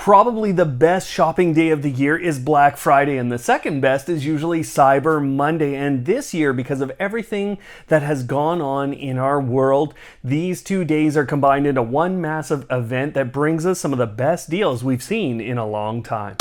Probably the best shopping day of the year is Black Friday, and the second best is usually Cyber Monday. And this year, because of everything that has gone on in our world, these 2 days are combined into one massive event that brings us some of the best deals we've seen in a long time.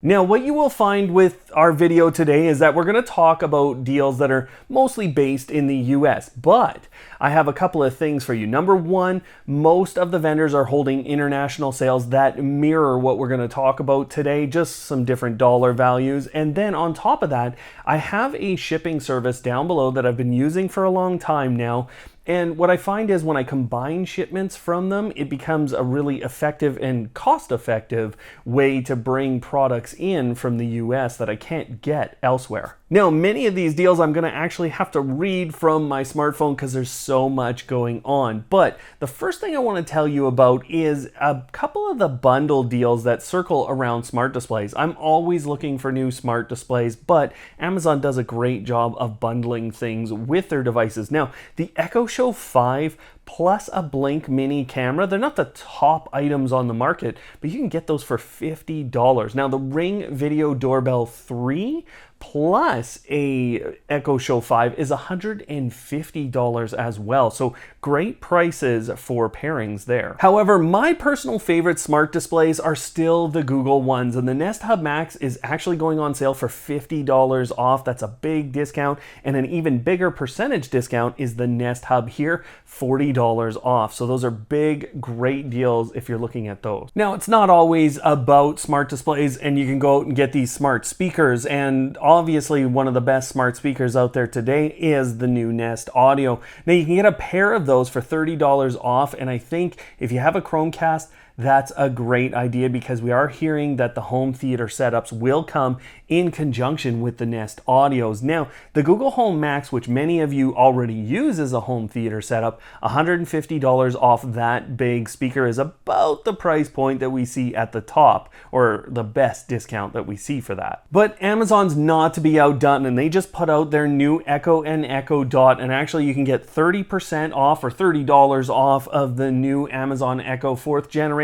Now, what you will find with our video today is that we're going to talk about deals that are mostly based in the US, but I have a couple of things for you. Number one, most of the vendors are holding international sales that mirror what we're going to talk about today, just some different dollar values. And then on top of that, I have a shipping service down below that I've been using for a long time now. And what I find is when I combine shipments from them, it becomes a really effective and cost-effective way to bring products in from the US that I can't get elsewhere. Now, many of these deals I'm going to actually have to read from my smartphone because there's so much going on. But the first thing I want to tell you about is a couple of the bundle deals that circle around smart displays. I'm always looking for new smart displays, but Amazon does a great job of bundling things with their devices. Now, the Echo Show 5 plus a Blink Mini camera, they're not the top items on the market, but you can get those for $50. Now, the Ring Video Doorbell 3 plus a Echo Show 5 is $150 as well. So great prices for pairings there. However, my personal favorite smart displays are still the Google ones, and the Nest Hub Max is actually going on sale for $50 off. That's a big discount, and an even bigger percentage discount is the Nest Hub here, $40 off. So those are big, great deals if you're looking at those. Now, it's not always about smart displays, and you can go out and get these smart speakers, and obviously one of the best smart speakers out there today is the new Nest Audio. Now, you can get a pair of those for $30 off, and I think if you have a Chromecast, that's a great idea because we are hearing that the home theater setups will come in conjunction with the Nest Audios. Now, the Google Home Max, which many of you already use as a home theater setup, $150 off that big speaker is about the price point that we see at the top, or the best discount that we see for that. But Amazon's not to be outdone, and they just put out their new Echo and Echo Dot, and actually you can get 30% off or $30 off of the new Amazon Echo 4th generation,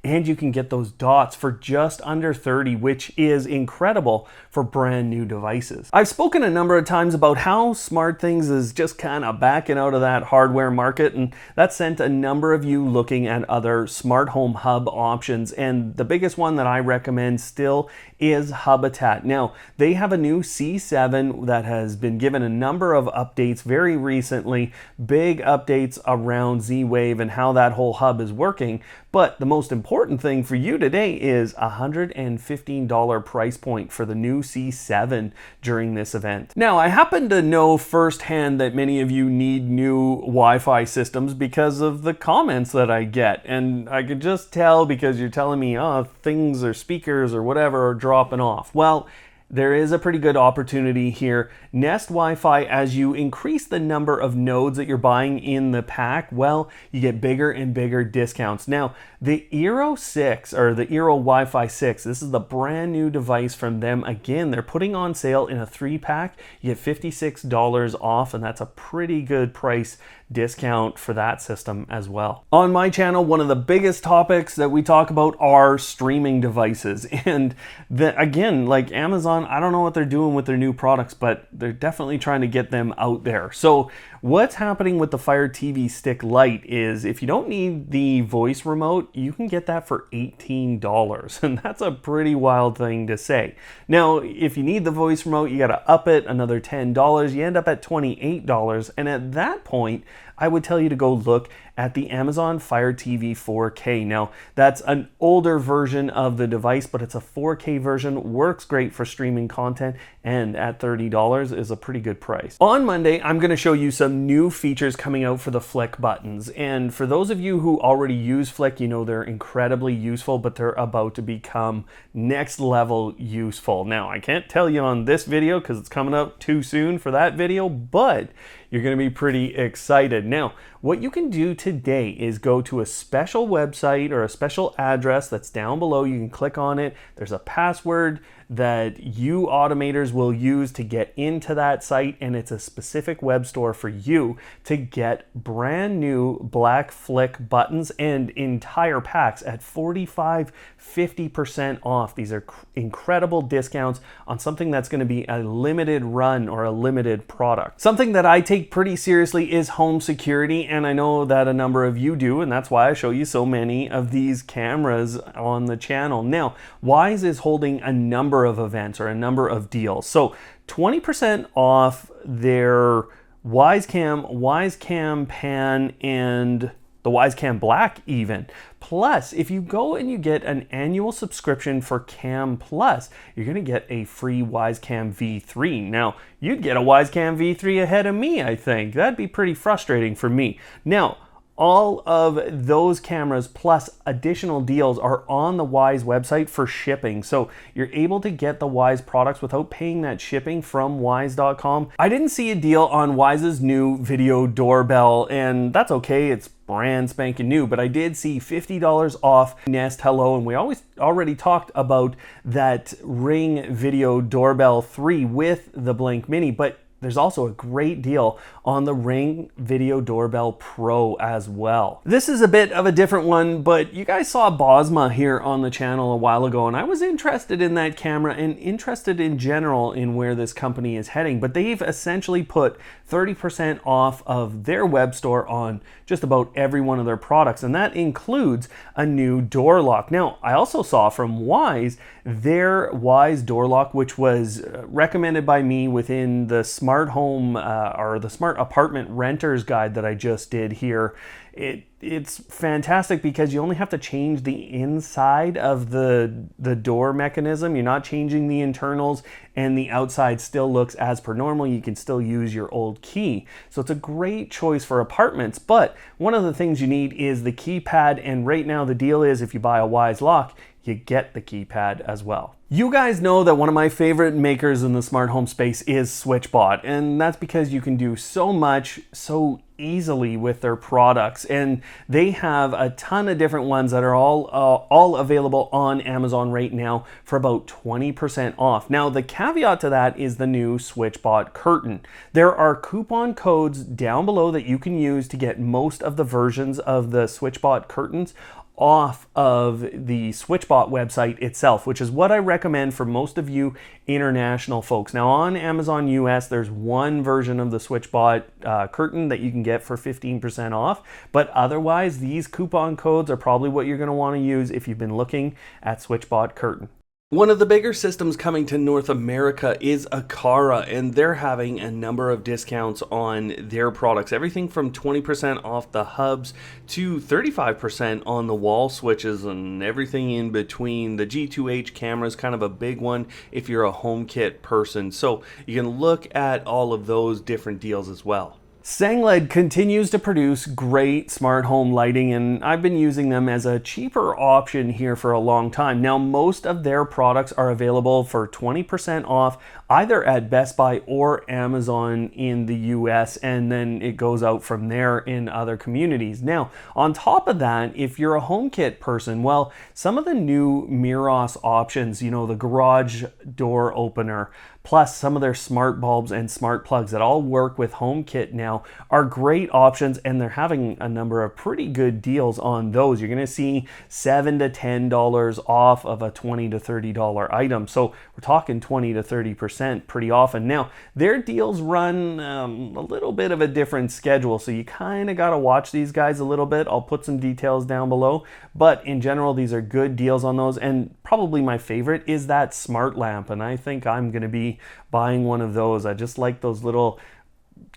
and you can get those dots for just under $30, which is incredible for brand new devices. I've spoken a number of times about how SmartThings is just kind of backing out of that hardware market, and that sent a number of you looking at other smart home hub options, and the biggest one that I recommend still is Habitat. Now, they have a new C7 that has been given a number of updates very recently, big updates around Z-Wave and how that whole hub is working, but the most important thing for you today is $115 price point for the new C7 during this event. Now, I happen to know firsthand that many of you need new Wi-Fi systems because of the comments that I get, and I could just tell because you're telling me, oh, things or speakers or whatever are dropping off. Well, there is a pretty good opportunity here. Nest Wi-Fi, as you increase the number of nodes that you're buying in the pack, well, you get bigger and bigger discounts. Now, the Eero 6, or the Eero Wi-Fi 6, this is the brand new device from them. Again, they're putting on sale in a 3-pack. You get $56 off, and that's a pretty good price discount for that system as well. On my channel, one of the biggest topics that we talk about are streaming devices. And again, like Amazon, I don't know what they're doing with their new products, but they're definitely trying to get them out there. So what's happening with the Fire TV Stick Lite is if you don't need the voice remote, you can get that for $18. And that's a pretty wild thing to say. Now, if you need the voice remote, you got to up it another $10. You end up at $28. And at that point, I would tell you to go look at the Amazon Fire TV 4K. Now, that's an older version of the device, but it's a 4K version, works great for streaming content, and at $30 is a pretty good price. On Monday, I'm going to show you some new features coming out for the Flick buttons. And for those of you who already use Flick, you know they're incredibly useful, but they're about to become next level useful. Now, I can't tell you on this video because it's coming up too soon for that video, but you're going to be pretty excited. Now, what you can do today is go to a special website or a special address that's down below. You can click on it. There's a password that you automators will use to get into that site, and it's a specific web store for you to get brand new black flick buttons and entire packs at 45-50% off. These are incredible discounts on something that's going to be a limited run or a limited product. Something that I take pretty seriously is home security, and I know that a number of you do, and that's why I show you so many of these cameras on the channel. Now, Wyze is holding a number of events or a number of deals. So 20% off their Wyze Cam Pan, and the Wyze Cam Black even. Plus, if you go and you get an annual subscription for Cam Plus, you're going to get a free Wyze Cam V3. Now, you'd get a Wyze Cam V3 ahead of me, I think. That'd be pretty frustrating for me. Now, all of those cameras plus additional deals are on the Wyze website for shipping. So you're able to get the Wyze products without paying that shipping from Wyze.com. I didn't see a deal on Wyze's new video doorbell, and that's okay. It's brand spanking new, but I did see $50 off Nest Hello, and we already talked about that Ring Video Doorbell 3 with the Blink Mini, but there's also a great deal on the Ring Video Doorbell Pro as well. This is a bit of a different one, but you guys saw Bosma here on the channel a while ago, and I was interested in that camera and interested in general in where this company is heading, but they've essentially put 30% off of their web store on just about every one of their products, and that includes a new door lock. Now, I also saw from Wyze their Wyze door lock, which was recommended by me within the smart home or the smart apartment renters guide that I just did here. It's fantastic because you only have to change the inside of the door mechanism. You're not changing the internals, and the outside still looks as per normal. You can still use your old key. So it's a great choice for apartments, but one of the things you need is the keypad, and right now the deal is if you buy a Wyze lock, you get the keypad as well. You guys know that one of my favorite makers in the smart home space is Switchbot, and that's because you can do so much so easily with their products, and they have a ton of different ones that are all available on Amazon right now for about 20% off. Now, the caveat to that is the new Switchbot curtain. There are coupon codes down below that you can use to get most of the versions of the Switchbot curtains off of the Switchbot website itself, which is what I recommend for most of you international folks. Now, on Amazon US, there's one version of the Switchbot curtain that you can get for 15% off, but otherwise, these coupon codes are probably what you're going to want to use if you've been looking at Switchbot curtain. One of the bigger systems coming to North America is Aqara, and they're having a number of discounts on their products. Everything from 20% off the hubs to 35% on the wall switches and everything in between. The G2H camera is kind of a big one if you're a HomeKit person. So you can look at all of those different deals as well. Sangled continues to produce great smart home lighting, and I've been using them as a cheaper option here for a long time. Now, most of their products are available for 20% off either at Best Buy or Amazon in the US, and then it goes out from there in other communities. Now, on top of that, if you're a HomeKit person, well, some of the new Miros options, you know, the garage door opener, plus some of their smart bulbs and smart plugs that all work with HomeKit now are great options, and they're having a number of pretty good deals on those. You're going to see $7 to $10 off of a $20 to $30 item. So we're talking 20 to 30% pretty often. Now, their deals run a little bit of a different schedule, so you kind of got to watch these guys a little bit. I'll put some details down below, but in general, these are good deals on those. And probably my favorite is that smart lamp, and I think I'm going to be buying one of those. I just like those little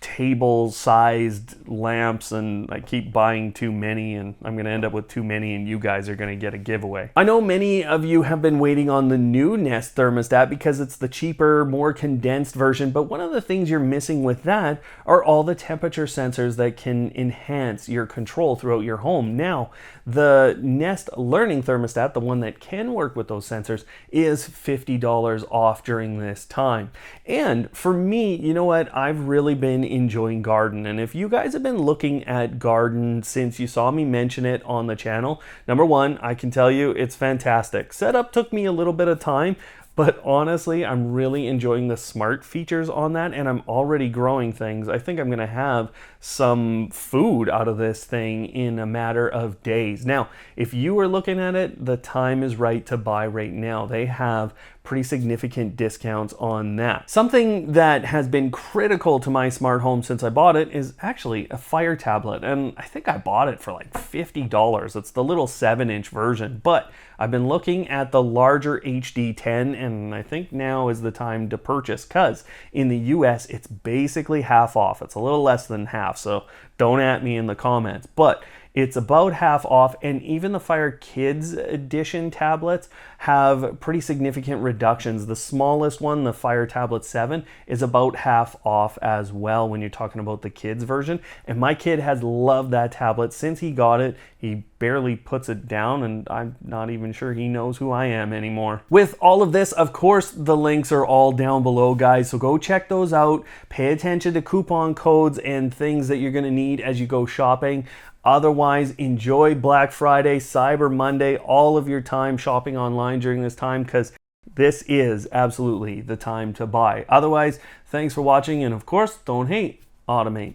table-sized lamps, and I keep buying too many, and I'm going to end up with too many, and you guys are going to get a giveaway. I know many of you have been waiting on the new Nest thermostat because it's the cheaper, more condensed version, but one of the things you're missing with that are all the temperature sensors that can enhance your control throughout your home. Now, the Nest Learning thermostat, the one that can work with those sensors, is $50 off during this time. And for me, you know what? I've really been enjoying Gardyn. And if you guys have been looking at Gardyn since you saw me mention it on the channel, number one, I can tell you it's fantastic. Setup took me a little bit of time, but honestly, I'm really enjoying the smart features on that, and I'm already growing things. I think I'm gonna have some food out of this thing in a matter of days. Now, if you are looking at it, the time is right to buy right now. They have pretty significant discounts on that. Something that has been critical to my smart home since I bought it is actually a Fire tablet, and I think I bought it for like $50. It's the little 7-inch version, but I've been looking at the larger HD10, and I think now is the time to purchase, because in the US it's basically half off. It's a little less than half, so don't at me in the comments, but it's about half off, and even the Fire Kids Edition tablets have pretty significant reductions. The smallest one, the Fire Tablet 7, is about half off as well when you're talking about the kids version. And my kid has loved that tablet since he got it. He barely puts it down, and I'm not even sure he knows who I am anymore. With all of this, of course, the links are all down below, guys, so go check those out. Pay attention to coupon codes and things that you're gonna need as you go shopping. Otherwise, enjoy Black Friday, Cyber Monday, all of your time shopping online during this time, because this is absolutely the time to buy. Otherwise, thanks for watching, and of course, don't hate, automate.